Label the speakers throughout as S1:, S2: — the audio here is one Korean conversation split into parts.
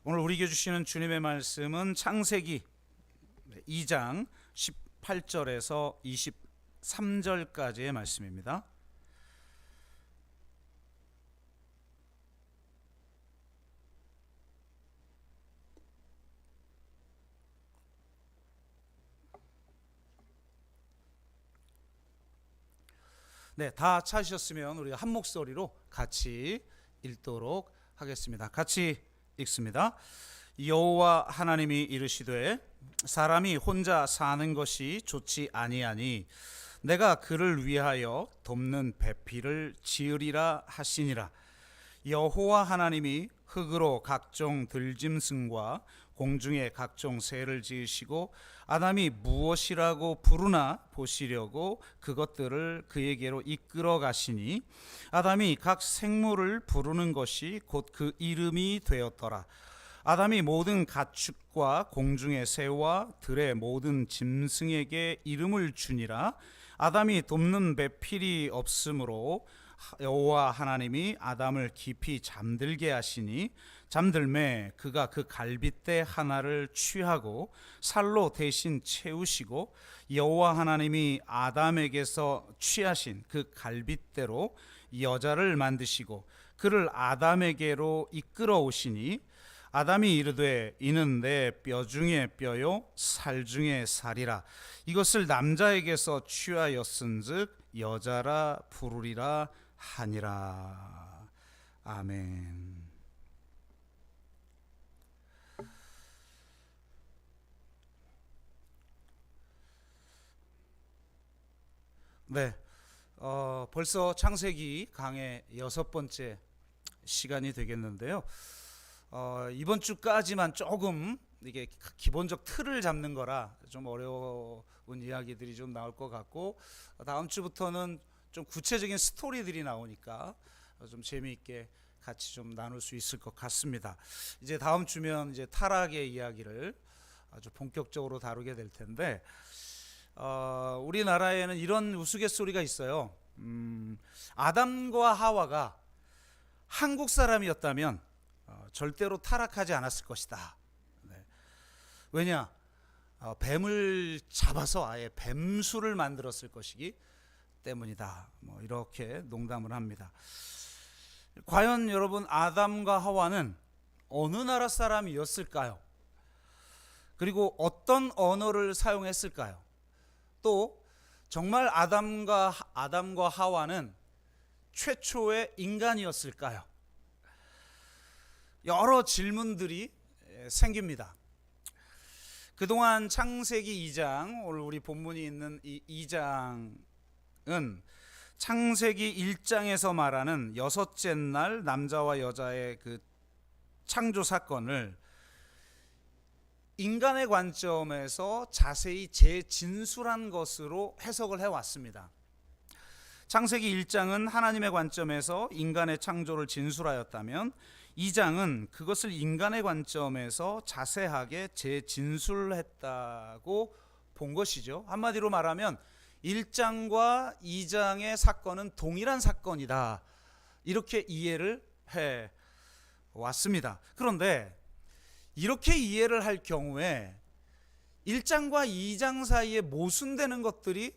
S1: 오늘 우리에게 주시는 주님의 말씀은 창세기 2장 18절에서 23절까지의 말씀입니다. 네, 다 찾으셨으면 우리가 한 목소리로 같이 읽도록 하겠습니다. 같이 읽습니다. 여호와 하나님이 이르시되 사람이 혼자 사는 것이 좋지 아니하니 내가 그를 위하여 돕는 배필을 지으리라 하시니라. 여호와 하나님이 흙으로 각종 들짐승과 공중의 각종 새를 지으시고 아담이 무엇이라고 부르나 보시려고 그것들을 그에게로 이끌어 가시니 아담이 각 생물을 부르는 것이 곧 그 이름이 되었더라. 아담이 모든 가축과 공중의 새와 들의 모든 짐승에게 이름을 주니라. 아담이 돕는 배필이 없으므로 여호와 하나님이 아담을 깊이 잠들게 하시니 잠들매 그가 그 갈빗대 하나를 취하고 살로 대신 채우시고 여호와 하나님이 아담에게서 취하신 그 갈빗대로 여자를 만드시고 그를 아담에게로 이끌어 오시니 아담이 이르되 이는 내 뼈 중에 뼈요 살 중에 살이라. 이것을 남자에게서 취하였은즉 여자라 부르리라 하니라. 아멘. 네, 벌써 창세기 강의 6번째 시간이 되겠는데요. 이번 주까지만 조금 이게 기본적 틀을 잡는 거라 좀 어려운 이야기들이 좀 나올 것 같고, 다음 주부터는 좀 구체적인 스토리들이 나오니까 좀 재미있게 같이 좀 나눌 수 있을 것 같습니다. 이제 다음 주면 이제 타락의 이야기를 아주 본격적으로 다루게 될 텐데, 우리나라에는 이런 우스갯소리가 있어요. 아담과 하와가 한국 사람이었다면 절대로 타락하지 않았을 것이다. 네. 왜냐? 뱀을 잡아서 아예 뱀수를 만들었을 것이기 때문이다. 이렇게 농담을 합니다. 과연 여러분, 아담과 하와는 어느 나라 사람이었을까요? 그리고 어떤 언어를 사용했을까요? 또 정말 아담과 하와는 최초의 인간이었을까요? 여러 질문들이 생깁니다. 그동안 창세기 2장, 오늘 우리 본문이 있는 이 2장은 창세기 1장에서 말하는 여섯째 날 남자와 여자의 그 창조 사건을 인간의 관점에서 자세히 재진술한 것으로 해석을 해왔습니다. 창세기 1장은 하나님의 관점에서 인간의 창조를 진술하였다면 2장은 그것을 인간의 관점에서 자세하게 재진술했다고 본 것이죠. 한마디로 말하면 1장과 2장의 사건은 동일한 사건이다, 이렇게 이해를 해 왔습니다. 그런데 이렇게 이해를 할 경우에 1장과 2장 사이에 모순되는 것들이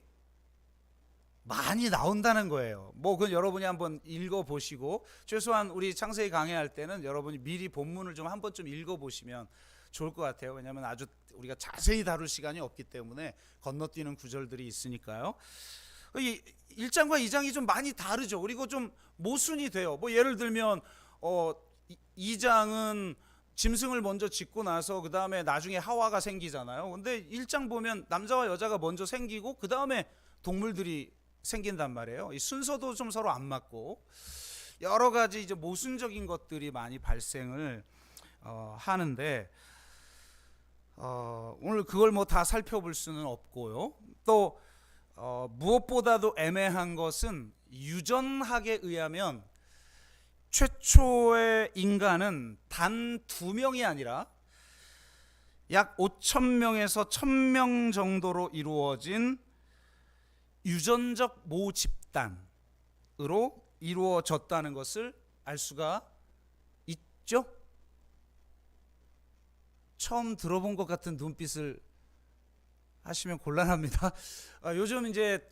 S1: 많이 나온다는 거예요. 그건 여러분이 한번 읽어보시고, 최소한 우리 창세기 강의할 때는 여러분이 미리 본문을 좀 한 번쯤 읽어보시면 좋을 것 같아요. 왜냐하면 아주 우리가 자세히 다룰 시간이 없기 때문에 건너뛰는 구절들이 있으니까요. 이 1장과 2장이 좀 많이 다르죠. 그리고 좀 모순이 돼요. 예를 들면 2장은 짐승을 먼저 짓고 나서 그 다음에 나중에 하와가 생기잖아요. 근데 1장 보면 남자와 여자가 먼저 생기고 그 다음에 동물들이 생긴단 말이에요. 이 순서도 좀 서로 안 맞고 여러 가지 이제 모순적인 것들이 많이 발생을 하는데, 오늘 그걸 다 살펴볼 수는 없고요. 또 무엇보다도 애매한 것은 유전학에 의하면 최초의 인간은 단 2명이 아니라 약 5,000명에서 1,000명 정도로 이루어진 유전적 모 집단으로 이루어졌다는 것을 알 수가 있죠. 처음 들어본 것 같은 눈빛을 하시면 곤란합니다. 요즘 이제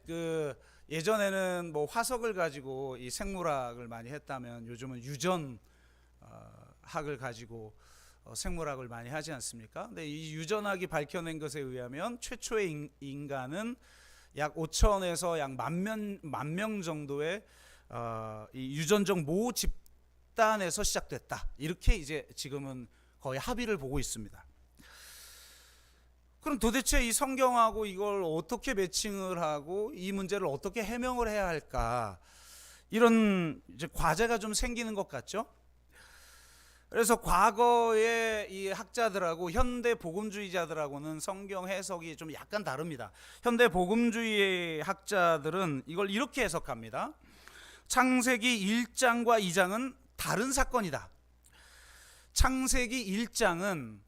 S1: 예전에는 뭐 화석을 가지고 이 생물학을 많이 했다면 요즘은 유전 학을 가지고 생물학을 많이 하지 않습니까? 근데 이 유전학이 밝혀낸 것에 의하면 최초의 인간은 약 5천에서 약 만 명 정도의 이 유전적 모 집단에서 시작됐다. 이렇게 이제 지금은 거의 합의를 보고 있습니다. 그럼 도대체 이 성경하고 이걸 어떻게 매칭을 하고 이 문제를 어떻게 해명을 해야 할까? 이런 이제 과제가 좀 생기는 것 같죠? 그래서 과거의 이 학자들하고 현대 복음주의자들하고는 성경 해석이 좀 약간 다릅니다. 현대 복음주의 학자들은 이걸 이렇게 해석합니다. 창세기 1장과 2장은 다른 사건이다. 창세기 1장은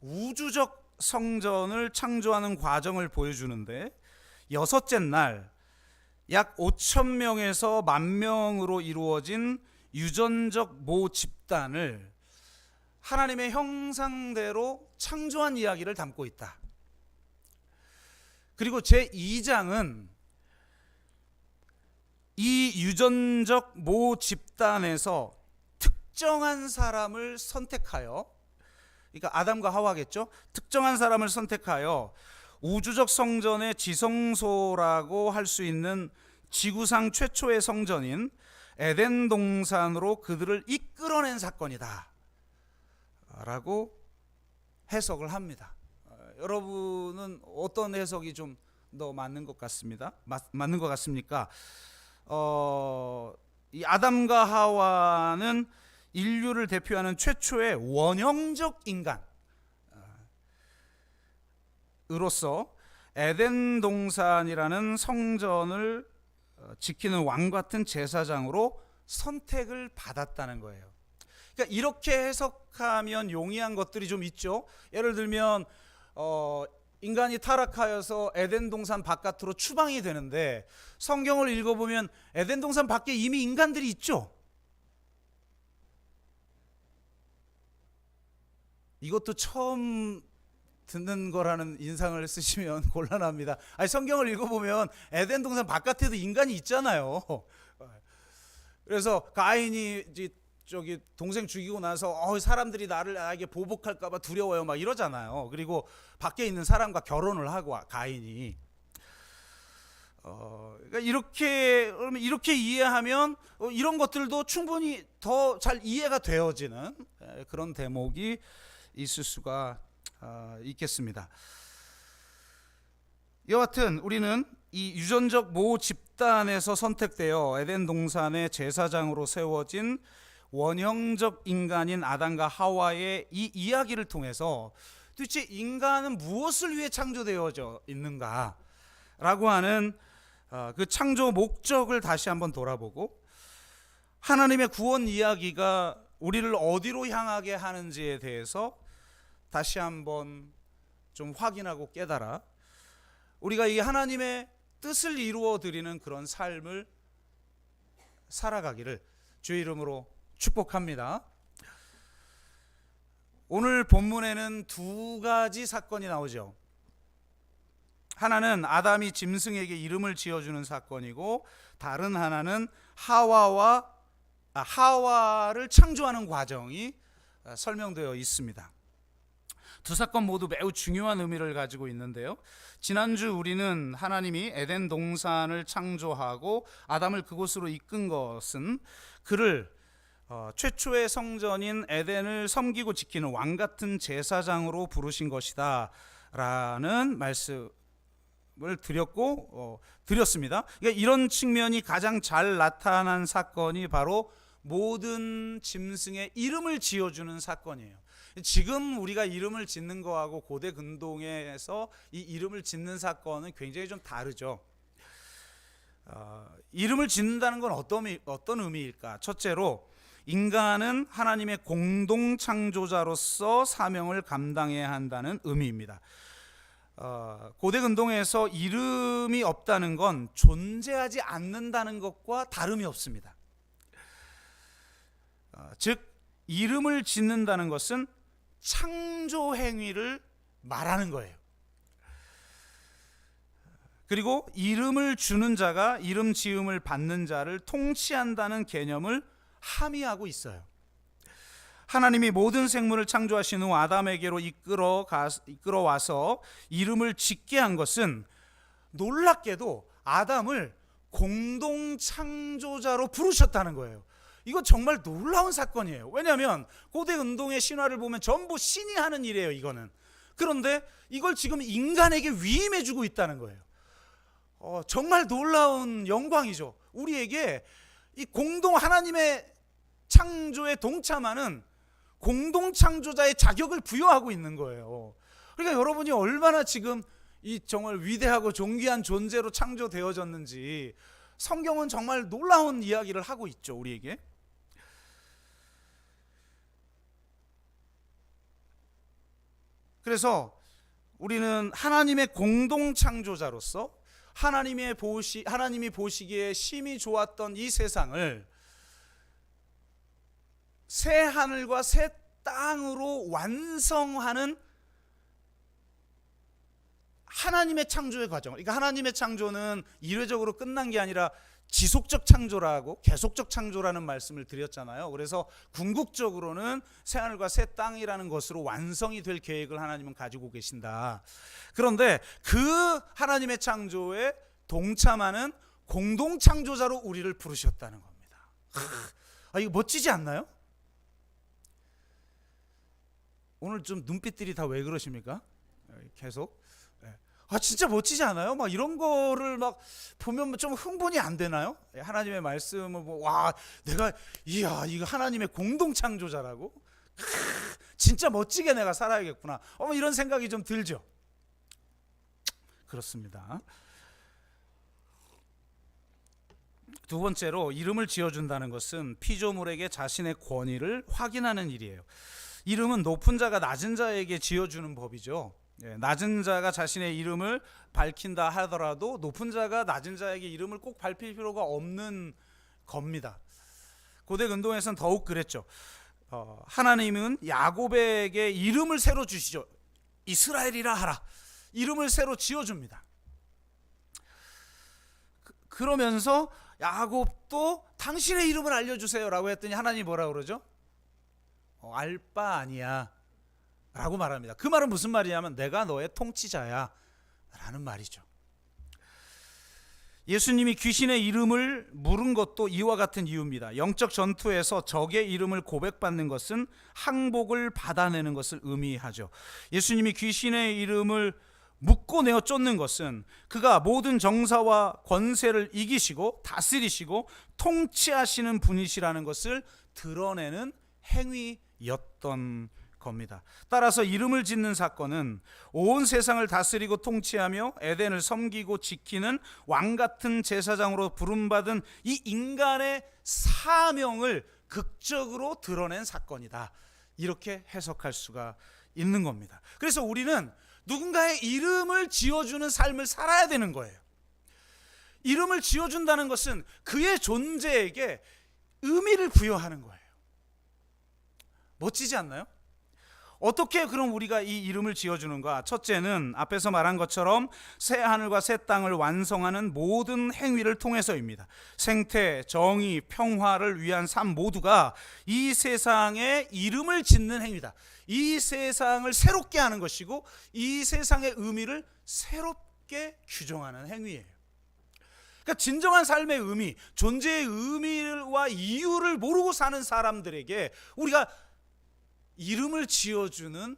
S1: 우주적 성전을 창조하는 과정을 보여주는데 여섯째 날 약 5천 명에서 만 명으로 이루어진 유전적 모 집단을 하나님의 형상대로 창조한 이야기를 담고 있다. 그리고 제2장은 이 유전적 모 집단에서 특정한 사람을 선택하여, 그러니까 아담과 하와겠죠. 특정한 사람을 선택하여 우주적 성전의 지성소라고 할 수 있는 지구상 최초의 성전인 에덴 동산으로 그들을 이끌어낸 사건이다 라고 해석을 합니다. 여러분은 어떤 해석이 좀 더 맞는 것 같습니다. 맞는 것 같습니까? 이 아담과 하와는 인류를 대표하는 최초의 원형적 인간으로서 에덴 동산이라는 성전을 지키는 왕 같은 제사장으로 선택을 받았다는 거예요. 그러니까 이렇게 해석하면 용이한 것들이 좀 있죠. 예를 들면 인간이 타락하여서 에덴 동산 바깥으로 추방이 되는데 성경을 읽어보면 에덴 동산 밖에 이미 인간들이 있죠. 이것도 처음 듣는 거라는 인상을 쓰시면 곤란합니다. 아니, 성경을 읽어보면 에덴 동산 바깥에도 인간이 있잖아요. 그래서 가인이 저기 동생 죽이고 나서 사람들이 나에게 보복할까봐 두려워요 막 이러잖아요. 그리고 밖에 있는 사람과 결혼을 하고 가인이 그러니까 이렇게 이해하면 이런 것들도 충분히 더 잘 이해가 되어지는 그런 대목이 있을 수가 있겠습니다. 여하튼 우리는 이 유전적 모 집단에서 선택되어 에덴 동산의 제사장으로 세워진 원형적 인간인 아담과 하와의 이 이야기를 통해서 도대체 인간은 무엇을 위해 창조되어져 있는가 라고 하는 그 창조 목적을 다시 한번 돌아보고 하나님의 구원 이야기가 우리를 어디로 향하게 하는지에 대해서 다시 한번 좀 확인하고 깨달아 우리가 이 하나님의 뜻을 이루어 드리는 그런 삶을 살아가기를 주의 이름으로 축복합니다. 오늘 본문에는 두 가지 사건이 나오죠. 하나는 아담이 짐승에게 이름을 지어주는 사건이고 다른 하나는 하와를 창조하는 과정이 설명되어 있습니다. 두 사건 모두 매우 중요한 의미를 가지고 있는데요. 지난주 우리는 하나님이 에덴 동산을 창조하고 아담을 그곳으로 이끈 것은 그를 최초의 성전인 에덴을 섬기고 지키는 왕 같은 제사장으로 부르신 것이다 라는 말씀을 드렸습니다. 그러니까 이런 측면이 가장 잘 나타난 사건이 바로 모든 짐승의 이름을 지어주는 사건이에요. 지금 우리가 이름을 짓는 거하고 고대 근동에서 이 이름을 짓는 사건은 굉장히 좀 다르죠. 이름을 짓는다는 건 어떤 의미일까? 첫째로 인간은 하나님의 공동 창조자로서 사명을 감당해야 한다는 의미입니다. 고대 근동에서 이름이 없다는 건 존재하지 않는다는 것과 다름이 없습니다. 즉 이름을 짓는다는 것은 창조 행위를 말하는 거예요. 그리고 이름을 주는 자가 이름 지음을 받는 자를 통치한다는 개념을 함의하고 있어요. 하나님이 모든 생물을 창조하신 후 아담에게로 이끌어와서 이름을 짓게 한 것은 놀랍게도 아담을 공동 창조자로 부르셨다는 거예요. 이거 정말 놀라운 사건이에요. 왜냐하면 고대 운동의 신화를 보면 전부 신이 하는 일이에요, 이거는. 그런데 이걸 지금 인간에게 위임해 주고 있다는 거예요. 정말 놀라운 영광이죠. 우리에게 이 공동 하나님의 창조에 동참하는 공동 창조자의 자격을 부여하고 있는 거예요. 그러니까 여러분이 얼마나 지금 이 정말 위대하고 존귀한 존재로 창조되어졌는지 성경은 정말 놀라운 이야기를 하고 있죠, 우리에게. 그래서 우리는 하나님의 공동 창조자로서 하나님이 보시기에 심히 좋았던 이 세상을 새 하늘과 새 땅으로 완성하는 하나님의 창조의 과정. 그러니까 하나님의 창조는 일회적으로 끝난 게 아니라 지속적 창조라고, 계속적 창조라는 말씀을 드렸잖아요. 그래서 궁극적으로는 새하늘과 새 땅이라는 것으로 완성이 될 계획을 하나님은 가지고 계신다. 그런데 그 하나님의 창조에 동참하는 공동 창조자로 우리를 부르셨다는 겁니다. 이거 멋지지 않나요? 오늘 좀 눈빛들이 다 왜 그러십니까? 계속. 진짜 멋지지 않아요? 막 이런 거를 막 보면 좀 흥분이 안 되나요? 하나님의 말씀을 이야, 이거 하나님의 공동 창조자라고? 진짜 멋지게 내가 살아야겠구나. 이런 생각이 좀 들죠. 그렇습니다. 두 번째로, 이름을 지어준다는 것은 피조물에게 자신의 권위를 확인하는 일이에요. 이름은 높은 자가 낮은 자에게 지어주는 법이죠. 낮은 자가 자신의 이름을 밝힌다 하더라도 높은 자가 낮은 자에게 이름을 꼭 밝힐 필요가 없는 겁니다. 고대 근동에서는 더욱 그랬죠. 하나님은 야곱에게 이름을 새로 주시죠. 이스라엘이라 하라. 이름을 새로 지어줍니다. 그러면서 야곱도 당신의 이름을 알려주세요 라고 했더니 하나님이 뭐라고 그러죠? 알 바 아니야 라고 말합니다. 그 말은 무슨 말이냐면 내가 너의 통치자야 라는 말이죠. 예수님이 귀신의 이름을 물은 것도 이와 같은 이유입니다. 영적 전투에서 적의 이름을 고백받는 것은 항복을 받아내는 것을 의미하죠. 예수님이 귀신의 이름을 묶고 내어 쫓는 것은 그가 모든 정사와 권세를 이기시고 다스리시고 통치하시는 분이시라는 것을 드러내는 행위였던 겁니다. 따라서 이름을 짓는 사건은 온 세상을 다스리고 통치하며 에덴을 섬기고 지키는 왕 같은 제사장으로 부름받은 이 인간의 사명을 극적으로 드러낸 사건이다. 이렇게 해석할 수가 있는 겁니다. 그래서 우리는 누군가의 이름을 지어주는 삶을 살아야 되는 거예요. 이름을 지어준다는 것은 그의 존재에게 의미를 부여하는 거예요. 멋지지 않나요? 어떻게 그럼 우리가 이 이름을 지어주는가? 첫째는 앞에서 말한 것처럼 새 하늘과 새 땅을 완성하는 모든 행위를 통해서입니다. 생태, 정의, 평화를 위한 삶 모두가 이 세상에 이름을 짓는 행위다. 이 세상을 새롭게 하는 것이고 이 세상의 의미를 새롭게 규정하는 행위예요. 그러니까 진정한 삶의 의미, 존재의 의미와 이유를 모르고 사는 사람들에게 우리가 이름을 지어주는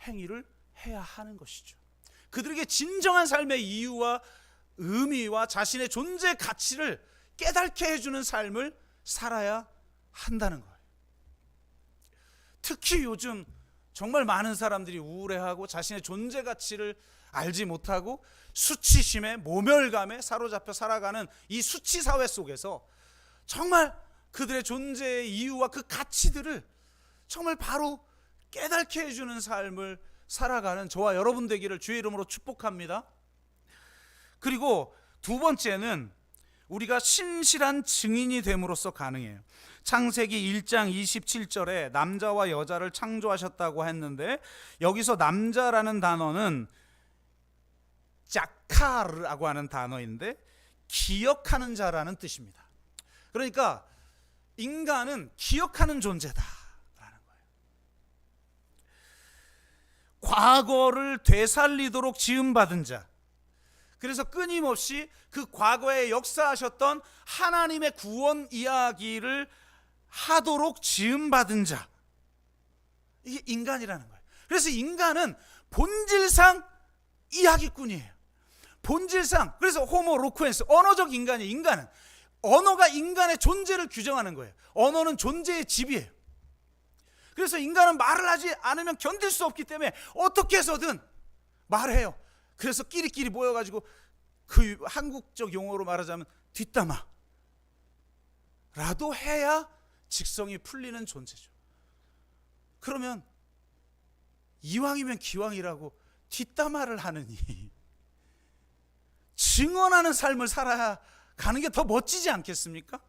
S1: 행위를 해야 하는 것이죠. 그들에게 진정한 삶의 이유와 의미와 자신의 존재 가치를 깨닫게 해주는 삶을 살아야 한다는 거예요. 특히 요즘 정말 많은 사람들이 우울해하고 자신의 존재 가치를 알지 못하고 수치심에 모멸감에 사로잡혀 살아가는 이 수치 사회 속에서 정말 그들의 존재의 이유와 그 가치들을 정말 바로 깨닫게 해주는 삶을 살아가는 저와 여러분 되기를 주의 이름으로 축복합니다. 그리고 두 번째는 우리가 신실한 증인이 됨으로써 가능해요. 창세기 1장 27절에 남자와 여자를 창조하셨다고 했는데, 여기서 남자라는 단어는 자카르라고 하는 단어인데 기억하는 자라는 뜻입니다. 그러니까 인간은 기억하는 존재다라는 거예요. 과거를 되살리도록 지음받은 자, 그래서 끊임없이 그 과거에 역사하셨던 하나님의 구원 이야기를 하도록 지음받은 자, 이게 인간이라는 거예요. 그래서 인간은 본질상 이야기꾼이에요. 본질상. 그래서 호모 로쿠엔스, 언어적 인간이에요. 인간은 언어가 인간의 존재를 규정하는 거예요. 언어는 존재의 집이에요. 그래서 인간은 말을 하지 않으면 견딜 수 없기 때문에 어떻게 해서든 말해요. 그래서 끼리끼리 모여가지고 그 한국적 용어로 말하자면 뒷담화 라도 해야 직성이 풀리는 존재죠. 그러면 이왕이면 기왕이라고 뒷담화를 하느니 증언하는 삶을 살아야 가는 게 더 멋지지 않겠습니까?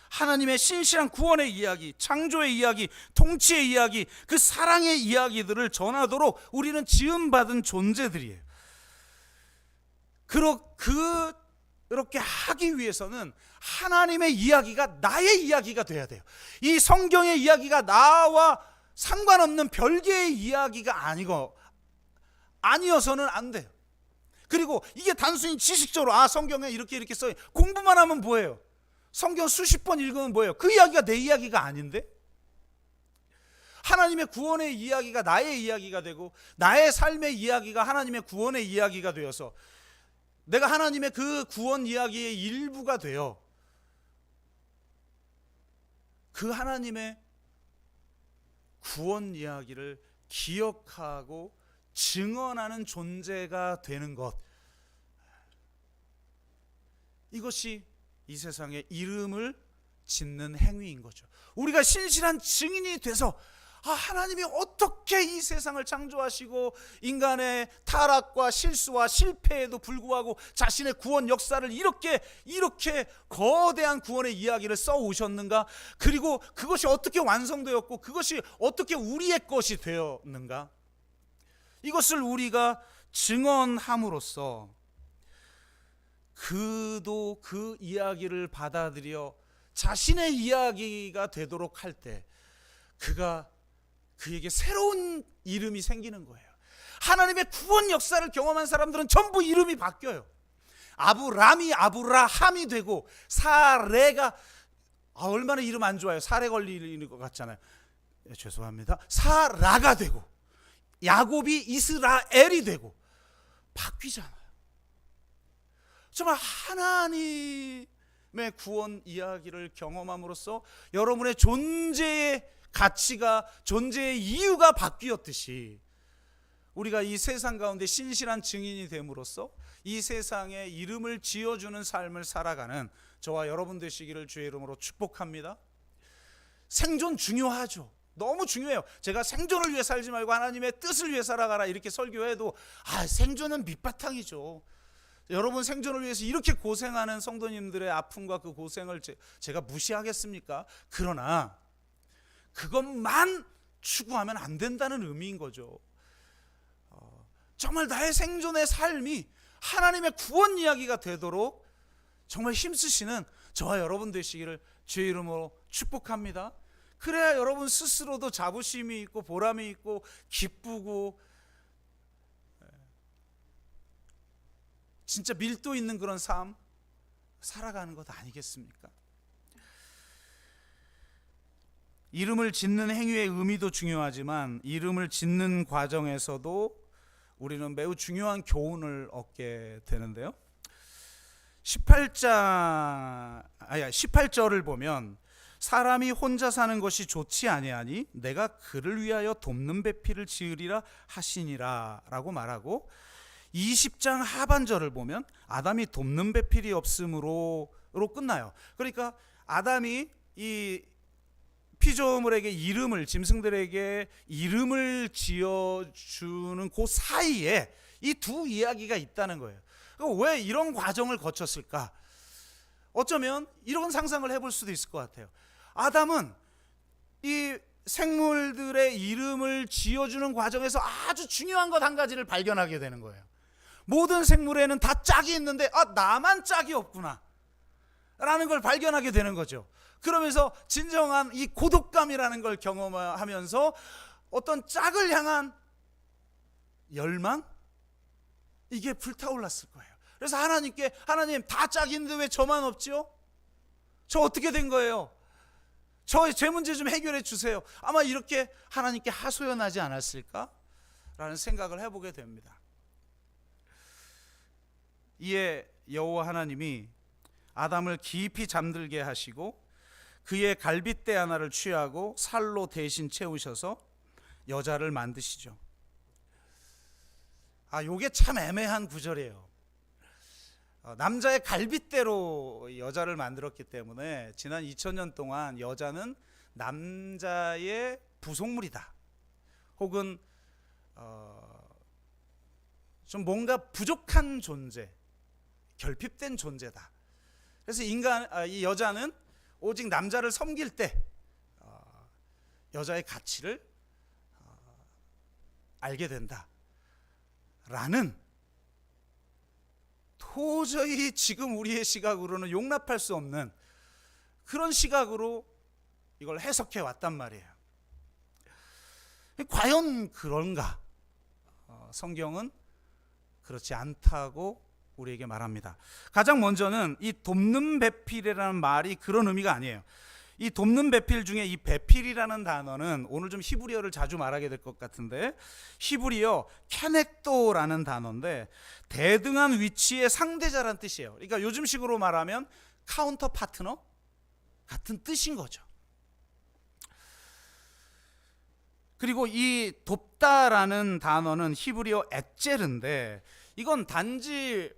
S1: 하나님의 신실한 구원의 이야기, 창조의 이야기, 통치의 이야기, 그 사랑의 이야기들을 전하도록 우리는 지음받은 존재들이에요. 그렇게 하기 위해서는 하나님의 이야기가 나의 이야기가 돼야 돼요. 이 성경의 이야기가 나와 상관없는 별개의 이야기가 아니어서는 안 돼요. 그리고 이게 단순히 지식적으로 성경에 이렇게 써 공부만 하면 뭐예요? 성경 수십 번 읽으면 뭐예요? 그 이야기가 내 이야기가 아닌데? 하나님의 구원의 이야기가 나의 이야기가 되고 나의 삶의 이야기가 하나님의 구원의 이야기가 되어서 내가 하나님의 그 구원 이야기의 일부가 되어 그 하나님의 구원 이야기를 기억하고 증언하는 존재가 되는 것, 이것이 이 세상에 이름을 짓는 행위인 거죠. 우리가 신실한 증인이 돼서 하나님이 어떻게 이 세상을 창조하시고 인간의 타락과 실수와 실패에도 불구하고 자신의 구원 역사를 이렇게 거대한 구원의 이야기를 써오셨는가, 그리고 그것이 어떻게 완성되었고 그것이 어떻게 우리의 것이 되었는가, 이것을 우리가 증언함으로써 그도 그 이야기를 받아들여 자신의 이야기가 되도록 할 때 그에게 새로운 이름이 생기는 거예요. 하나님의 구원 역사를 경험한 사람들은 전부 이름이 바뀌어요. 아브람이 아브라함이 되고, 사레가 얼마나 이름 안 좋아요. 사레 걸리는 것 같잖아요. 죄송합니다. 사라가 되고, 야곱이 이스라엘이 되고 바뀌잖아요. 정말 하나님의 구원 이야기를 경험함으로써 여러분의 존재의 가치가, 존재의 이유가 바뀌었듯이 우리가 이 세상 가운데 신실한 증인이 됨으로써 이 세상에 이름을 지어주는 삶을 살아가는 저와 여러분 되시기를 주의 이름으로 축복합니다. 생존 중요하죠. 너무 중요해요. 제가 생존을 위해 살지 말고 하나님의 뜻을 위해 살아가라 이렇게 설교해도 생존은 밑바탕이죠. 여러분 생존을 위해서 이렇게 고생하는 성도님들의 아픔과 그 고생을 제가 무시하겠습니까? 그러나 그것만 추구하면 안 된다는 의미인 거죠. 정말 나의 생존의 삶이 하나님의 구원 이야기가 되도록 정말 힘쓰시는 저와 여러분 되시기를 주의 이름으로 축복합니다. 그래야 여러분 스스로도 자부심이 있고 보람이 있고 기쁘고 진짜 밀도 있는 그런 삶 살아가는 것 아니겠습니까? 이름을 짓는 행위의 의미도 중요하지만 이름을 짓는 과정에서도 우리는 매우 중요한 교훈을 얻게 되는데요. 18절을 보면 사람이 혼자 사는 것이 좋지 아니하니 내가 그를 위하여 돕는 배필을 지으리라 하시니라 라고 말하고, 20장 하반절을 보면 아담이 돕는 배필이 없으므로 끝나요. 그러니까 아담이 이 피조물에게 짐승들에게 이름을 지어주는 그 사이에 이 두 이야기가 있다는 거예요. 왜 이런 과정을 거쳤을까? 어쩌면 이런 상상을 해볼 수도 있을 것 같아요. 아담은 이 생물들의 이름을 지어주는 과정에서 아주 중요한 것 한 가지를 발견하게 되는 거예요. 모든 생물에는 다 짝이 있는데 나만 짝이 없구나 라는 걸 발견하게 되는 거죠. 그러면서 진정한 이 고독감이라는 걸 경험하면서 어떤 짝을 향한 열망? 이게 불타올랐을 거예요. 그래서 하나님께, 하나님 다 짝이 있는데 왜 저만 없지요? 저 어떻게 된 거예요? 제 문제 좀 해결해 주세요. 아마 이렇게 하나님께 하소연하지 않았을까? 라는 생각을 해보게 됩니다. 이에 여호와 하나님이 아담을 깊이 잠들게 하시고 그의 갈빗대 하나를 취하고 살로 대신 채우셔서 여자를 만드시죠. 요게 참 애매한 구절이에요. 남자의 갈빗대로 여자를 만들었기 때문에 지난 2000년 동안 여자는 남자의 부속물이다, 혹은 좀 뭔가 부족한 존재, 결핍된 존재다. 그래서 이 여자는 오직 남자를 섬길 때 여자의 가치를 알게 된다라는, 도저히 지금 우리의 시각으로는 용납할 수 없는 그런 시각으로 이걸 해석해 왔단 말이에요. 과연 그런가? 성경은 그렇지 않다고 우리에게 말합니다. 가장 먼저는 이 돕는 배필이라는 말이 그런 의미가 아니에요. 이 돕는 배필 중에 이 배필이라는 단어는 오늘 좀 히브리어를 자주 말하게 될 것 같은데, 히브리어 케넥도라는 단어인데 대등한 위치의 상대자란 뜻이에요. 그러니까 요즘식으로 말하면 카운터 파트너 같은 뜻인 거죠. 그리고 이 돕다라는 단어는 히브리어 에젤인데 이건 단지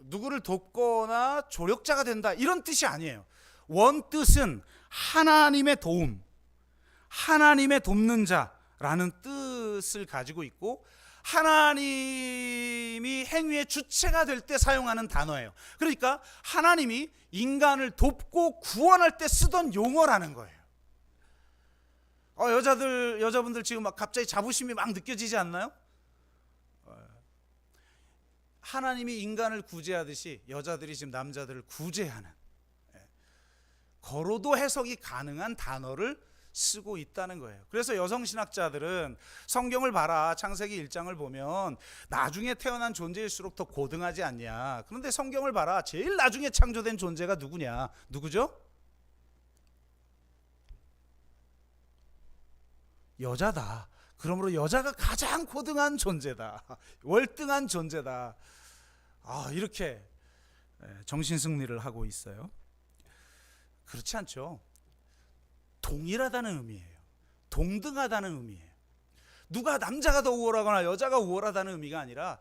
S1: 누구를 돕거나 조력자가 된다 이런 뜻이 아니에요. 원 뜻은 하나님의 도움, 하나님의 돕는 자라는 뜻을 가지고 있고, 하나님이 행위의 주체가 될 때 사용하는 단어예요. 그러니까 하나님이 인간을 돕고 구원할 때 쓰던 용어라는 거예요. 여자분들 지금 막 갑자기 자부심이 막 느껴지지 않나요? 하나님이 인간을 구제하듯이 여자들이 지금 남자들을 구제하는, 거로도 해석이 가능한 단어를 쓰고 있다는 거예요. 그래서 여성신학자들은 성경을 봐라, 창세기 1장을 보면 나중에 태어난 존재일수록 더 고등하지 않냐. 그런데 성경을 봐라, 제일 나중에 창조된 존재가 누구냐? 누구죠? 여자다. 그러므로 여자가 가장 고등한 존재다, 월등한 존재다. 이렇게 정신승리를 하고 있어요. 그렇지 않죠. 동일하다는 의미예요. 동등하다는 의미예요. 누가 남자가 더 우월하거나 여자가 우월하다는 의미가 아니라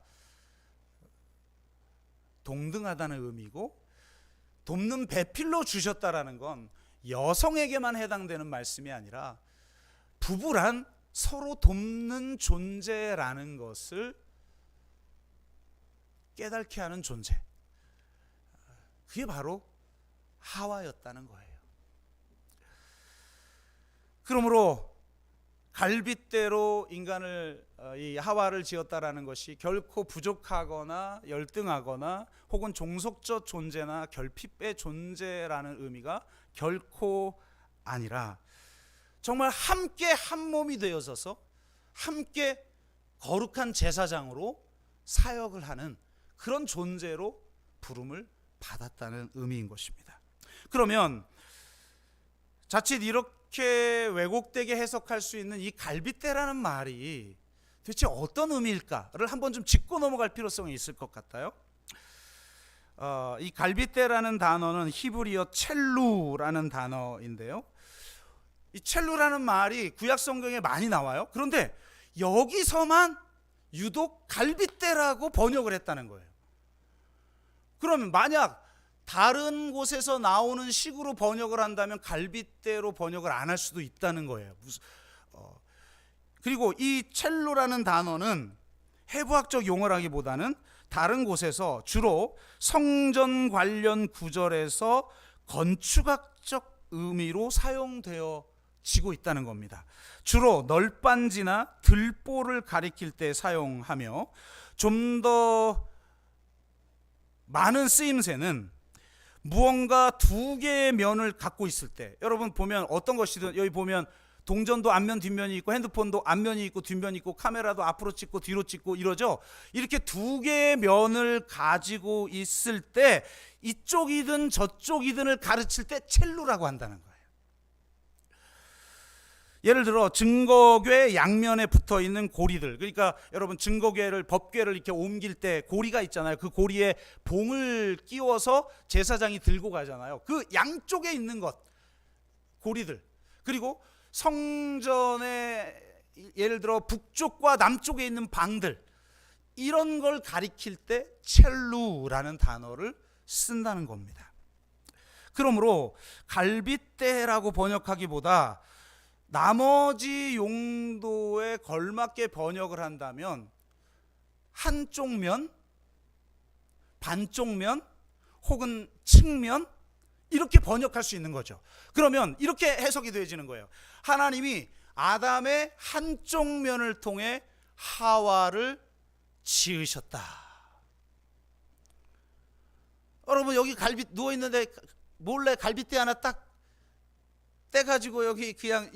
S1: 동등하다는 의미고, 돕는 배필로 주셨다라는 건 여성에게만 해당되는 말씀이 아니라 부부란 서로 돕는 존재라는 것을 깨닫게 하는 존재, 그게 바로 하와였다는 거예요. 그러므로 갈빗대로 인간을, 이 하와를 지었다라는 것이 결코 부족하거나 열등하거나 혹은 종속적 존재나 결핍의 존재라는 의미가 결코 아니라 정말 함께 한 몸이 되어서서 함께 거룩한 제사장으로 사역을 하는 그런 존재로 부름을 받았다는 의미인 것입니다. 그러면 자칫 이렇게 왜곡되게 해석할 수 있는 이 갈빗대라는 말이 도대체 어떤 의미일까를 한번 좀 짚고 넘어갈 필요성이 있을 것 같아요. 이 갈빗대라는 단어는 히브리어 첼루라는 단어인데요, 이 첼루라는 말이 구약 성경에 많이 나와요. 그런데 여기서만 유독 갈빗대라고 번역을 했다는 거예요. 그러면 만약 다른 곳에서 나오는 식으로 번역을 한다면 갈빗대로 번역을 안 할 수도 있다는 거예요. 그리고 이 첼로라는 단어는 해부학적 용어라기보다는 다른 곳에서 주로 성전 관련 구절에서 건축학적 의미로 사용되어지고 있다는 겁니다. 주로 널빤지나 들보를 가리킬 때 사용하며 좀 더 많은 쓰임새는 무언가 두 개의 면을 갖고 있을 때, 여러분 보면 어떤 것이든, 여기 보면 동전도 앞면 뒷면이 있고 핸드폰도 앞면이 있고 뒷면이 있고 카메라도 앞으로 찍고 뒤로 찍고 이러죠. 이렇게 두 개의 면을 가지고 있을 때 이쪽이든 저쪽이든을 가르칠 때 첼루라고 한다는 거예요. 예를 들어 증거궤 양면에 붙어 있는 고리들, 그러니까 여러분 증거궤를, 법궤를 이렇게 옮길 때 고리가 있잖아요. 그 고리에 봉을 끼워서 제사장이 들고 가잖아요. 그 양쪽에 있는 것, 고리들. 그리고 성전에 예를 들어 북쪽과 남쪽에 있는 방들, 이런 걸 가리킬 때 첼루라는 단어를 쓴다는 겁니다. 그러므로 갈빗대라고 번역하기보다 나머지 용도에 걸맞게 번역을 한다면 한쪽 면, 반쪽 면, 혹은 측면, 이렇게 번역할 수 있는 거죠. 그러면 이렇게 해석이 되어지는 거예요. 하나님이 아담의 한쪽 면을 통해 하와를 지으셨다. 여러분 여기 갈빗 누워있는데 몰래 갈빗대 하나 딱 떼가지고 여기 그냥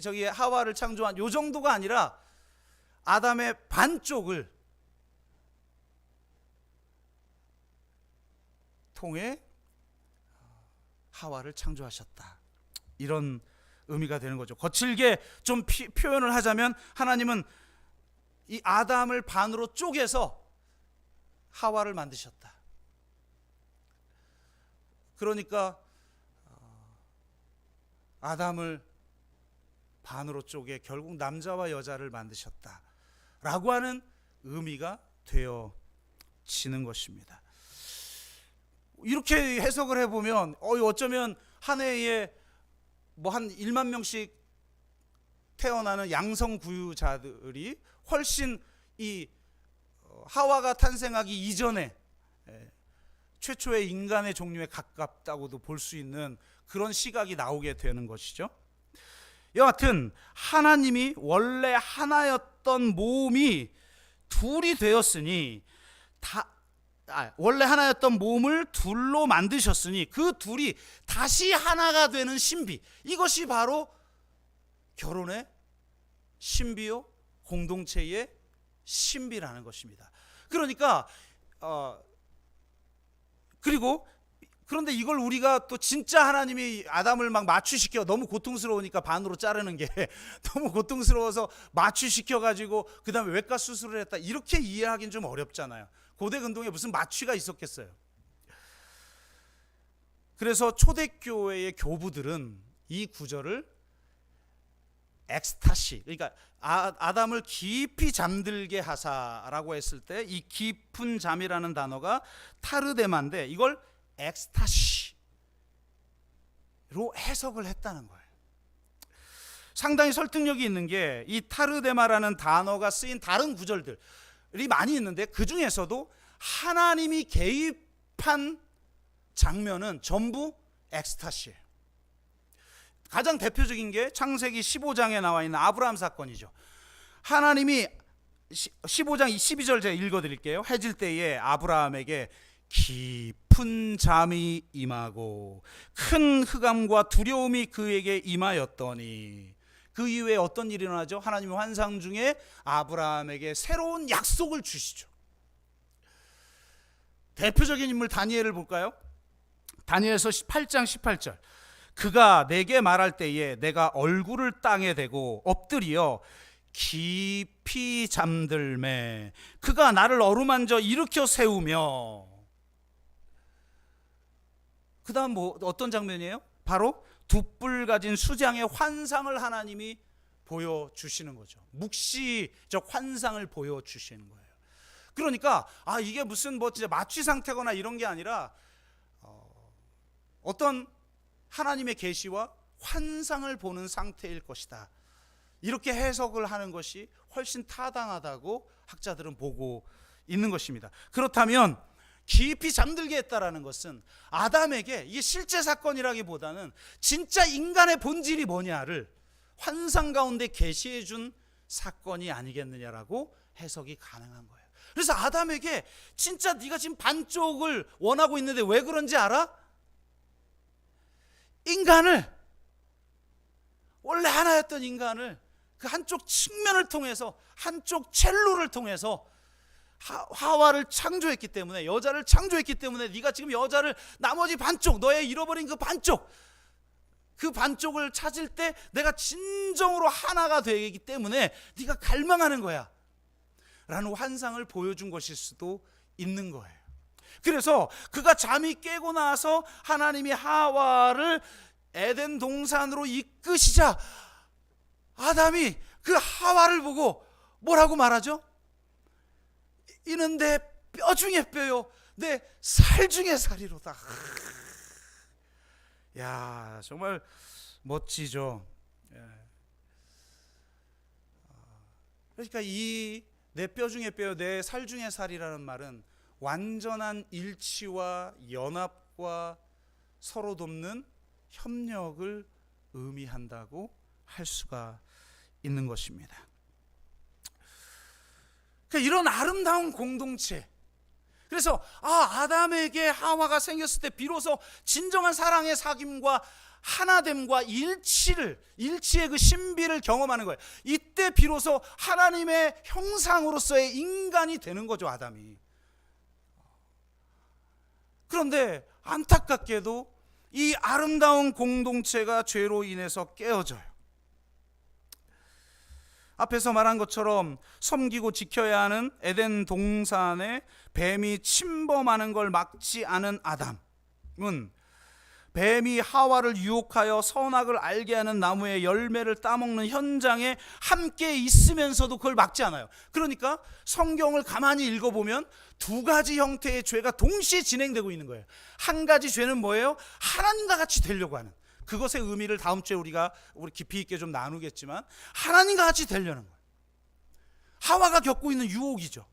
S1: 저기 하와를 창조한 요 정도가 아니라 아담의 반쪽을 통해 하와를 창조하셨다. 이런 의미가 되는 거죠. 거칠게 좀 표현을 하자면 하나님은 이 아담을 반으로 쪼개서 하와를 만드셨다. 그러니까 아담을 반으로 쪼개 결국 남자와 여자를 만드셨다 라고 하는 의미가 되어지는 것입니다. 이렇게 해석을 해보면 어쩌면 한 해에 뭐 한 1만 명씩 태어나는 양성구유자들이 훨씬 이 하와가 탄생하기 이전에 최초의 인간의 종류에 가깝다고도 볼 수 있는 그런 시각이 나오게 되는 것이죠. 여하튼 하나님이 원래 하나였던 몸이 둘이 되었으니 원래 하나였던 몸을 둘로 만드셨으니 그 둘이 다시 하나가 되는 신비, 이것이 바로 결혼의 신비요 공동체의 신비라는 것입니다. 그러니까 그런데 이걸 우리가 또 진짜 하나님이 아담을 막 마취시켜, 너무 고통스러우니까 반으로 자르는 게 너무 고통스러워서 마취시켜 가지고 그 다음에 외과 수술을 했다, 이렇게 이해하기는 좀 어렵잖아요. 고대 근동에 무슨 마취가 있었겠어요. 그래서 초대교회의 교부들은 이 구절을 엑스타시, 그러니까 아담을 깊이 잠들게 하사라고 했을 때 이 깊은 잠이라는 단어가 타르데마인데 이걸 엑스타시로 해석을 했다는 거예요. 상당히 설득력이 있는 게 이 타르데마라는 단어가 쓰인 다른 구절들이 많이 있는데 그 중에서도 하나님이 개입한 장면은 전부 엑스타시예요. 가장 대표적인 게 창세기 15장에 나와 있는 아브라함 사건이죠. 하나님이 15장 12절 제가 읽어드릴게요. 해질 때에 아브라함에게 깊은 잠이 임하고 큰 흑암과 두려움이 그에게 임하였더니, 그 이후에 어떤 일이 일어나죠? 하나님의 환상 중에 아브라함에게 새로운 약속을 주시죠. 대표적인 인물 다니엘을 볼까요? 다니엘서 8장 18절. 그가 내게 말할 때에 내가 얼굴을 땅에 대고 엎드려 깊이 잠들매 그가 나를 어루만져 일으켜 세우며. 그 다음 뭐 어떤 장면이에요? 바로 두 뿔 가진 수장의 환상을 하나님이 보여주시는 거죠. 묵시적 환상을 보여주시는 거예요. 그러니까 이게 무슨 뭐 진짜 마취 상태거나 이런 게 아니라 어떤 하나님의 계시와 환상을 보는 상태일 것이다, 이렇게 해석을 하는 것이 훨씬 타당하다고 학자들은 보고 있는 것입니다. 그렇다면 깊이 잠들게 했다라는 것은 아담에게 이게 실제 사건이라기보다는 진짜 인간의 본질이 뭐냐를 환상 가운데 계시해 준 사건이 아니겠느냐라고 해석이 가능한 거예요. 그래서 아담에게 진짜 네가 지금 반쪽을 원하고 있는데 왜 그런지 알아? 인간을, 원래 하나였던 인간을 그 한쪽 측면을 통해서, 한쪽 첼로를 통해서 하와를 창조했기 때문에, 여자를 창조했기 때문에 네가 지금 여자를 나머지 반쪽, 너의 잃어버린 그 반쪽을 찾을 때 내가 진정으로 하나가 되기 때문에 네가 갈망하는 거야 라는 환상을 보여준 것일 수도 있는 거예요. 그래서 그가 잠이 깨고 나서 하나님이 하와를 에덴 동산으로 이끄시자 아담이 그 하와를 보고 뭐라고 말하죠? 이는 내 뼈 중에 뼈요 내 살 중에 살이로다. 야, 정말 멋지죠. 그러니까 이 내 뼈 중에 뼈요 내 살 중에 살이라는 말은 완전한 일치와 연합과 서로 돕는 협력을 의미한다고 할 수가 있는 것입니다. 그러니까 이런 아름다운 공동체, 그래서 아담에게 하와가 생겼을 때 비로소 진정한 사랑의 사귐과 하나됨과 일치의 그 신비를 경험하는 거예요. 이때 비로소 하나님의 형상으로서의 인간이 되는 거죠, 아담이. 그런데 안타깝게도 이 아름다운 공동체가 죄로 인해서 깨어져요. 앞에서 말한 것처럼 섬기고 지켜야 하는 에덴 동산에 뱀이 침범하는 걸 막지 않은 아담은 뱀이 하와를 유혹하여 선악을 알게 하는 나무의 열매를 따먹는 현장에 함께 있으면서도 그걸 막지 않아요. 그러니까 성경을 가만히 읽어보면 두 가지 형태의 죄가 동시에 진행되고 있는 거예요. 한 가지 죄는 뭐예요? 하나님과 같이 되려고 하는, 그것의 의미를 다음 주에 우리 깊이 있게 좀 나누겠지만 하나님과 같이 되려는 거예요. 하와가 겪고 있는 유혹이죠.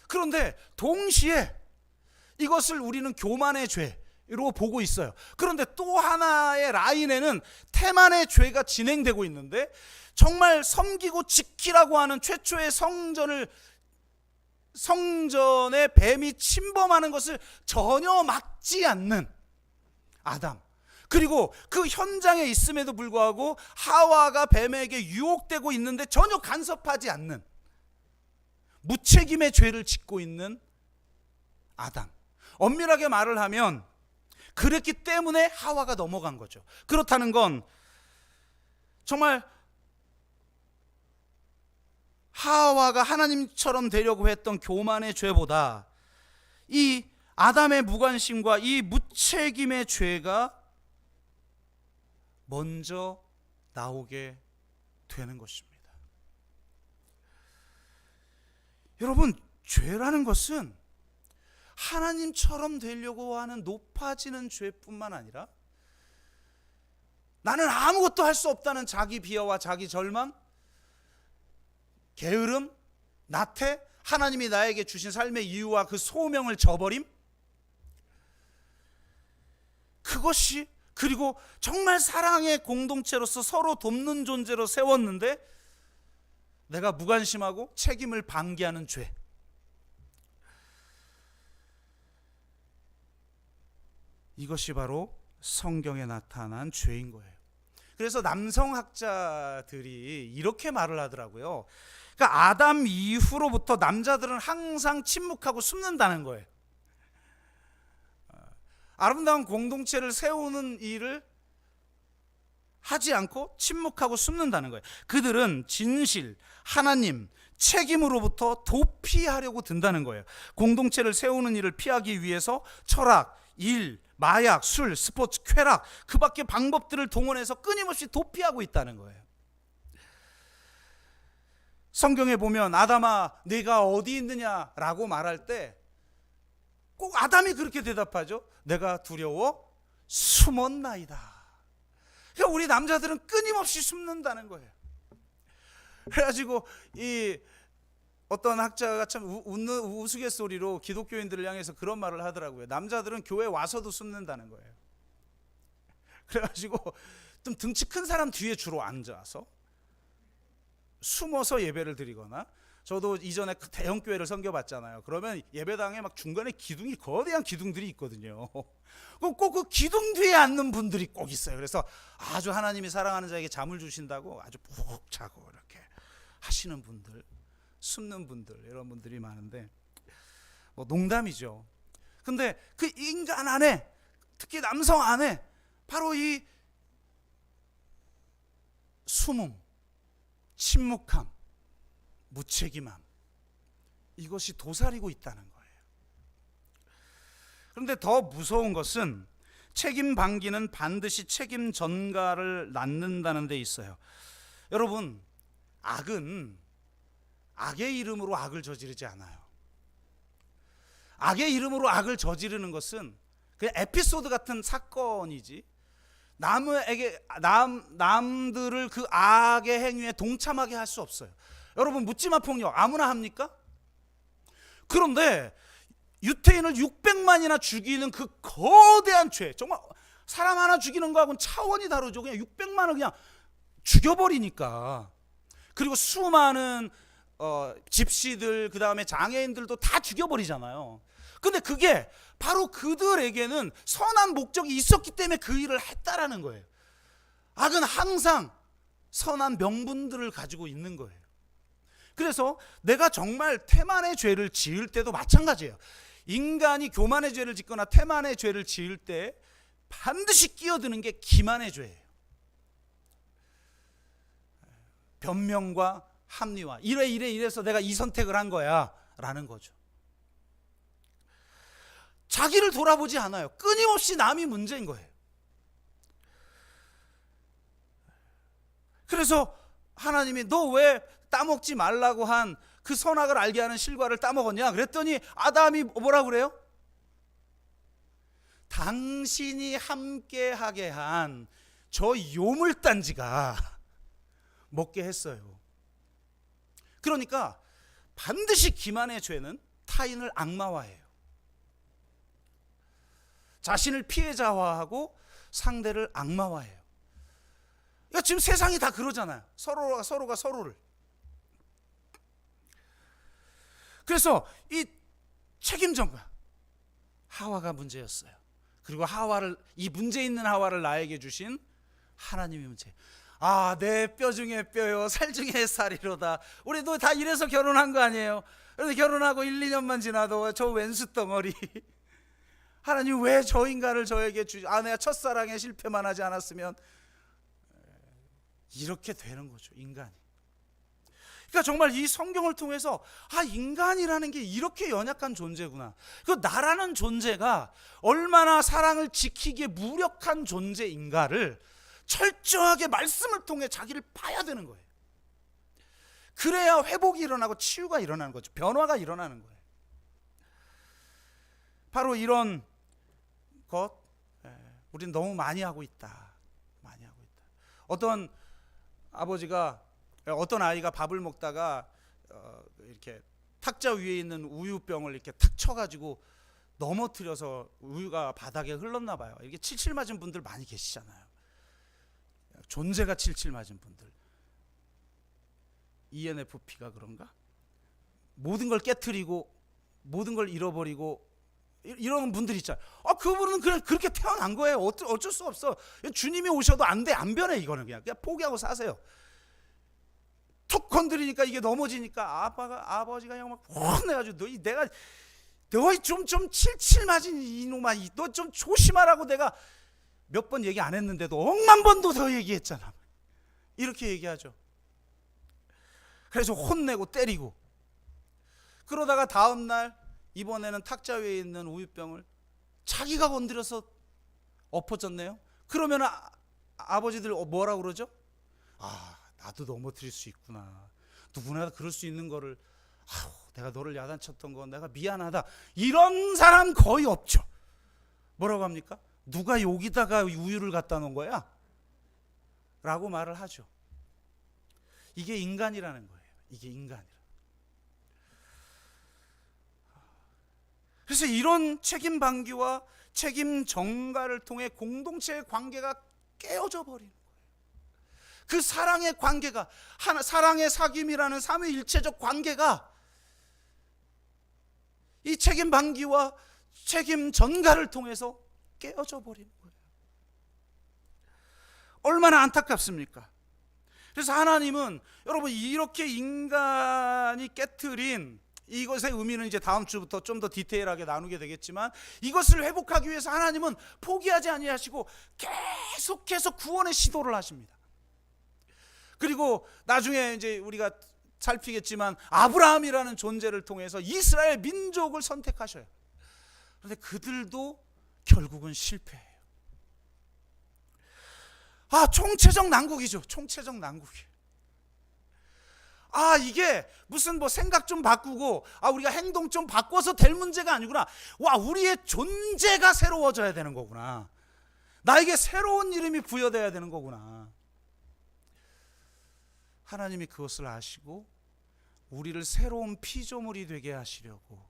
S1: 그런데 동시에 이것을 우리는 교만의 죄로 보고 있어요. 그런데 또 하나의 라인에는 태만의 죄가 진행되고 있는데, 정말 섬기고 지키라고 하는 최초의 성전에 뱀이 침범하는 것을 전혀 막지 않는 아담, 그리고 그 현장에 있음에도 불구하고 하와가 뱀에게 유혹되고 있는데 전혀 간섭하지 않는 무책임의 죄를 짓고 있는 아담. 엄밀하게 말을 하면 그랬기 때문에 하와가 넘어간 거죠. 그렇다는 건 정말 하와가 하나님처럼 되려고 했던 교만의 죄보다 이 아담의 무관심과 이 무책임의 죄가 먼저 나오게 되는 것입니다. 여러분, 죄라는 것은 하나님처럼 되려고 하는 높아지는 죄뿐만 아니라 나는 아무것도 할 수 없다는 자기 비하와 자기 절망, 게으름, 나태, 하나님이 나에게 주신 삶의 이유와 그 소명을 저버림, 그것이, 그리고 정말 사랑의 공동체로서 서로 돕는 존재로 세웠는데 내가 무관심하고 책임을 방기하는 죄. 이것이 바로 성경에 나타난 죄인 거예요. 그래서 남성학자들이 이렇게 말을 하더라고요. 그러니까 아담 이후로부터 남자들은 항상 침묵하고 숨는다는 거예요. 아름다운 공동체를 세우는 일을 하지 않고 침묵하고 숨는다는 거예요. 그들은 진실, 하나님, 책임으로부터 도피하려고 든다는 거예요. 공동체를 세우는 일을 피하기 위해서 철학, 일, 마약, 술, 스포츠, 쾌락, 그 밖의 방법들을 동원해서 끊임없이 도피하고 있다는 거예요. 성경에 보면 아담아 네가 어디 있느냐라고 말할 때 꼭 아담이 그렇게 대답하죠. 내가 두려워 숨었나이다. 그러니까 우리 남자들은 끊임없이 숨는다는 거예요. 그래가지고 이 어떤 학자가 참 웃는 우스갯소리로 기독교인들을 향해서 그런 말을 하더라고요. 남자들은 교회 와서도 숨는다는 거예요. 그래가지고 좀 등치 큰 사람 뒤에 주로 앉아서 숨어서 예배를 드리거나, 저도 이전에 대형 교회를 섬겨봤잖아요. 그러면 예배당에 막 중간에 기둥이, 거대한 기둥들이 있거든요. 꼭 그 기둥 뒤에 앉는 분들이 꼭 있어요. 그래서 아주 하나님이 사랑하는 자에게 잠을 주신다고 아주 푹 자고 이렇게 하시는 분들, 숨는 분들, 이런 분들이 많은데, 뭐 농담이죠. 근데 그 인간 안에, 특히 남성 안에 바로 이 숨음, 침묵함, 무책임함, 이것이 도사리고 있다는 거예요. 그런데 더 무서운 것은 책임 방기는 반드시 책임 전가를 낳는다는 데 있어요. 여러분, 악은 악의 이름으로 악을 저지르지 않아요. 악의 이름으로 악을 저지르는 것은 그냥 에피소드 같은 사건이지, 남들을 그 악의 행위에 동참하게 할 수 없어요. 여러분, 묻지마 폭력 아무나 합니까? 그런데 유태인을 600만이나 죽이는 그 거대한 죄, 정말 사람 하나 죽이는 거하고는 차원이 다르죠. 그냥 600만을 그냥 죽여버리니까. 그리고 수많은 집시들, 그 다음에 장애인들도 다 죽여버리잖아요. 근데 그게 바로 그들에게는 선한 목적이 있었기 때문에 그 일을 했다라는 거예요. 악은 항상 선한 명분들을 가지고 있는 거예요. 그래서 내가 정말 태만의 죄를 지을 때도 마찬가지예요. 인간이 교만의 죄를 짓거나 태만의 죄를 지을 때 반드시 끼어드는 게 기만의 죄예요. 변명과 합리화, 이래서 내가 이 선택을 한 거야 라는 거죠. 자기를 돌아보지 않아요. 끊임없이 남이 문제인 거예요. 그래서 하나님이 너 왜 따먹지 말라고 한 그 선악을 알게 하는 실과를 따먹었냐 그랬더니 아담이 뭐라고 그래요? 당신이 함께하게 한 저 요물단지가 먹게 했어요. 그러니까 반드시 기만의 죄는 타인을 악마화해요. 자신을 피해자화하고 상대를 악마화해요. 그러니까 지금 세상이 다 그러잖아요. 서로가 서로를. 그래서 이 책임전가, 하와가 문제였어요. 그리고 이 문제 있는 하와를 나에게 주신 하나님의 문제. 아, 내 뼈 중에 뼈요, 살 중에 살이로다. 우리도 다 이래서 결혼한 거 아니에요? 그런데 결혼하고 1, 2년만 지나도 저 왼수 덩어리. 하나님 왜 저 인간을 저에게 내가 첫사랑에 실패만 하지 않았으면. 이렇게 되는 거죠, 인간이. 그러니까 정말 이 성경을 통해서 인간이라는 게 이렇게 연약한 존재구나. 그 나라는 존재가 얼마나 사랑을 지키기에 무력한 존재인가를 철저하게 말씀을 통해 자기를 봐야 되는 거예요. 그래야 회복이 일어나고 치유가 일어나는 거죠. 변화가 일어나는 거예요. 바로 이런 것, 우리는 너무 많이 하고 있다. 많이 하고 있다. 어떤 아이가 밥을 먹다가 이렇게 탁자 위에 있는 우유병을 이렇게 탁 쳐가지고 넘어뜨려서 우유가 바닥에 흘렀나 봐요. 이게 칠칠 맞은 분들 많이 계시잖아요. 존재가 칠칠 맞은 분들. ENFP가 그런가? 모든 걸 깨트리고 모든 걸 잃어버리고 이런 분들 있잖아요. 그분은 그냥 그렇게 태어난 거예요. 어쩔 수 없어. 주님이 오셔도 안 돼, 안 변해. 이거는 그냥 포기하고 사세요. 툭 건드리니까 이게 넘어지니까 아버지가 그냥 막 혼내가지고 너 좀 칠칠 맞은 이놈아, 너 좀 조심하라고 내가 몇 번 얘기 안 했는데도 억만 번도 더 얘기했잖아. 이렇게 얘기하죠. 그래서 혼내고 때리고. 그러다가 다음날 이번에는 탁자 위에 있는 우유병을 자기가 건드려서 엎어졌네요. 그러면 아버지들 뭐라고 그러죠? 나도 넘어뜨릴 수 있구나. 누구나 그럴 수 있는 거를 내가 너를 야단쳤던 건 내가 미안하다. 이런 사람 거의 없죠. 뭐라고 합니까? 누가 여기다가 우유를 갖다 놓은 거야? 라고 말을 하죠. 이게 인간이라는 거예요. 이게 인간이라. 그래서 이런 책임 방기와 책임 전가를 통해 공동체의 관계가 깨어져 버리는 거예요. 그 사랑의 관계가, 사랑의 사귐이라는 삼위일체적 관계가 이 책임 방기와 책임 전가를 통해서 깨어져 버리는 거예요. 얼마나 안타깝습니까? 그래서 하나님은 여러분 이렇게 인간이 깨트린 이것의 의미는 이제 다음 주부터 좀 더 디테일하게 나누게 되겠지만, 이것을 회복하기 위해서 하나님은 포기하지 아니하시고 계속해서 구원의 시도를 하십니다. 그리고 나중에 이제 우리가 살피겠지만 아브라함이라는 존재를 통해서 이스라엘 민족을 선택하셔요. 그런데 그들도 결국은 실패해요. 총체적 난국이죠. 총체적 난국이에요. 이게 무슨 생각 좀 바꾸고 우리가 행동 좀 바꿔서 될 문제가 아니구나. 우리의 존재가 새로워져야 되는 거구나. 나에게 새로운 이름이 부여돼야 되는 거구나. 하나님이 그것을 아시고 우리를 새로운 피조물이 되게 하시려고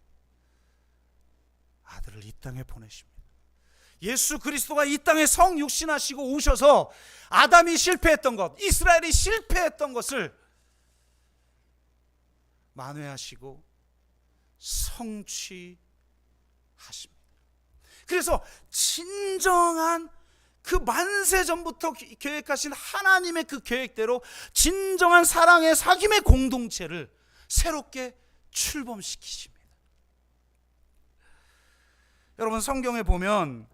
S1: 아들을 이 땅에 보내십니다. 예수 그리스도가 이 땅에 성육신하시고 오셔서 아담이 실패했던 것, 이스라엘이 실패했던 것을 만회하시고 성취하십니다. 그래서 진정한 그 만세 전부터 계획하신 하나님의 그 계획대로 진정한 사랑의 사귐의 공동체를 새롭게 출범시키십니다. 여러분 성경에 보면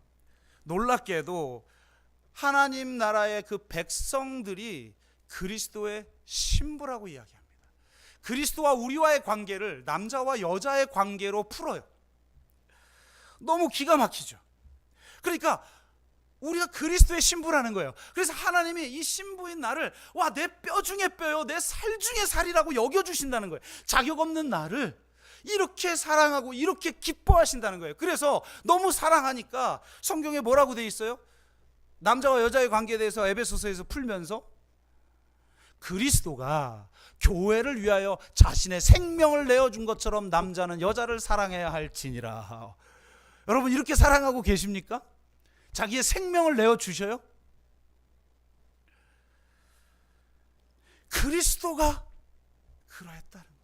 S1: 놀랍게도 하나님 나라의 그 백성들이 그리스도의 신부라고 이야기합니다. 그리스도와 우리와의 관계를 남자와 여자의 관계로 풀어요. 너무 기가 막히죠. 그러니까 우리가 그리스도의 신부라는 거예요. 그래서 하나님이 이 신부인 나를 내 뼈 중에 뼈요, 내 살 중에 살이라고 여겨주신다는 거예요. 자격 없는 나를 이렇게 사랑하고 이렇게 기뻐하신다는 거예요. 그래서 너무 사랑하니까 성경에 뭐라고 돼 있어요? 남자와 여자의 관계에 대해서 에베소서에서 풀면서 그리스도가 교회를 위하여 자신의 생명을 내어준 것처럼 남자는 여자를 사랑해야 할지니라. 여러분 이렇게 사랑하고 계십니까? 자기의 생명을 내어주셔요? 그리스도가 그러했다는 거예요.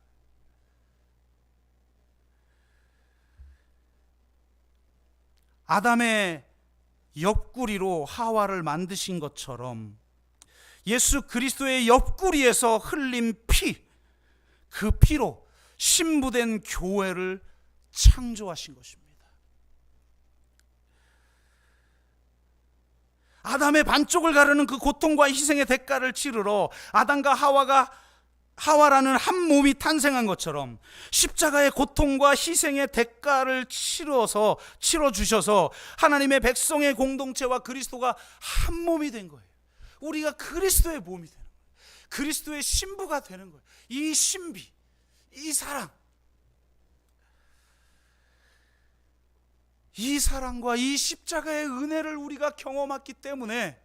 S1: 아담의 옆구리로 하와를 만드신 것처럼 예수 그리스도의 옆구리에서 흘린 피, 그 피로 신부된 교회를 창조하신 것입니다. 아담의 반쪽을 가르는 그 고통과 희생의 대가를 치르러 아담과 하와라는 한 몸이 탄생한 것처럼 십자가의 고통과 희생의 대가를 치러주셔서 하나님의 백성의 공동체와 그리스도가 한 몸이 된 거예요. 우리가 그리스도의 몸이 되는 거예요. 그리스도의 신부가 되는 거예요. 이 신비, 이 사랑, 이 사랑과 이 십자가의 은혜를 우리가 경험했기 때문에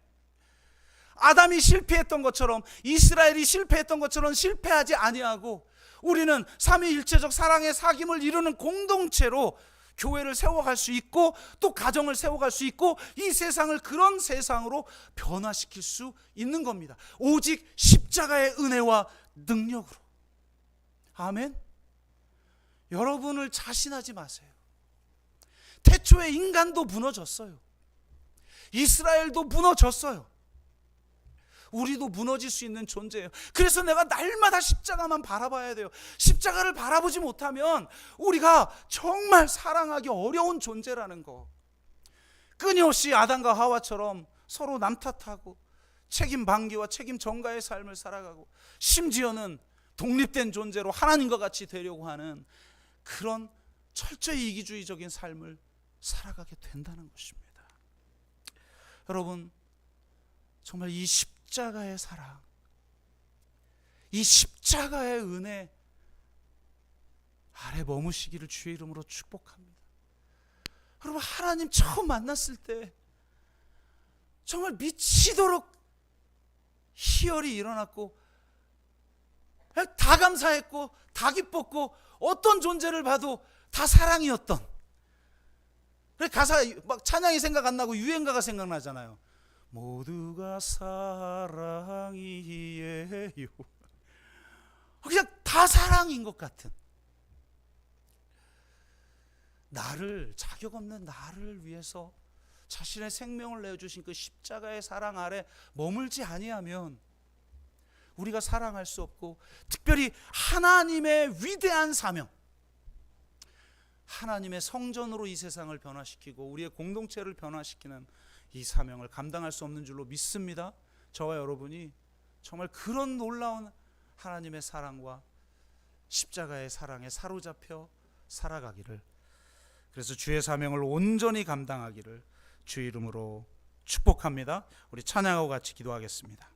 S1: 아담이 실패했던 것처럼, 이스라엘이 실패했던 것처럼 실패하지 아니하고 우리는 삼위일체적 사랑의 사귐을 이루는 공동체로 교회를 세워갈 수 있고 또 가정을 세워갈 수 있고 이 세상을 그런 세상으로 변화시킬 수 있는 겁니다. 오직 십자가의 은혜와 능력으로. 아멘. 여러분을 자신하지 마세요. 태초에 인간도 무너졌어요. 이스라엘도 무너졌어요. 우리도 무너질 수 있는 존재예요. 그래서 내가 날마다 십자가만 바라봐야 돼요. 십자가를 바라보지 못하면 우리가 정말 사랑하기 어려운 존재라는 거. 끊임없이 아담과 하와처럼 서로 남 탓하고 책임 방기와 책임 전가의 삶을 살아가고 심지어는 독립된 존재로 하나님과 같이 되려고 하는 그런 철저히 이기주의적인 삶을 살아가게 된다는 것입니다. 여러분 정말 이 십자가의 사랑, 이 십자가의 은혜 아래 머무시기를 주의 이름으로 축복합니다. 여러분 하나님 처음 만났을 때 정말 미치도록 희열이 일어났고 다 감사했고 다 기뻤고 어떤 존재를 봐도 다 사랑이었던 그래 가사 막 찬양이 생각 안 나고 유행가가 생각나잖아요. 모두가 사랑이에요. 그냥 다 사랑인 것 같은, 나를, 자격 없는 나를 위해서 자신의 생명을 내어주신 그 십자가의 사랑 아래 머물지 아니하면 우리가 사랑할 수 없고, 특별히 하나님의 위대한 사명, 하나님의 성전으로 이 세상을 변화시키고 우리의 공동체를 변화시키는 이 사명을 감당할 수 없는 줄로 믿습니다. 저와 여러분이 정말 그런 놀라운 하나님의 사랑과 십자가의 사랑에 사로잡혀 살아가기를, 그래서 주의 사명을 온전히 감당하기를 주 이름으로 축복합니다. 우리 찬양하고 같이 기도하겠습니다.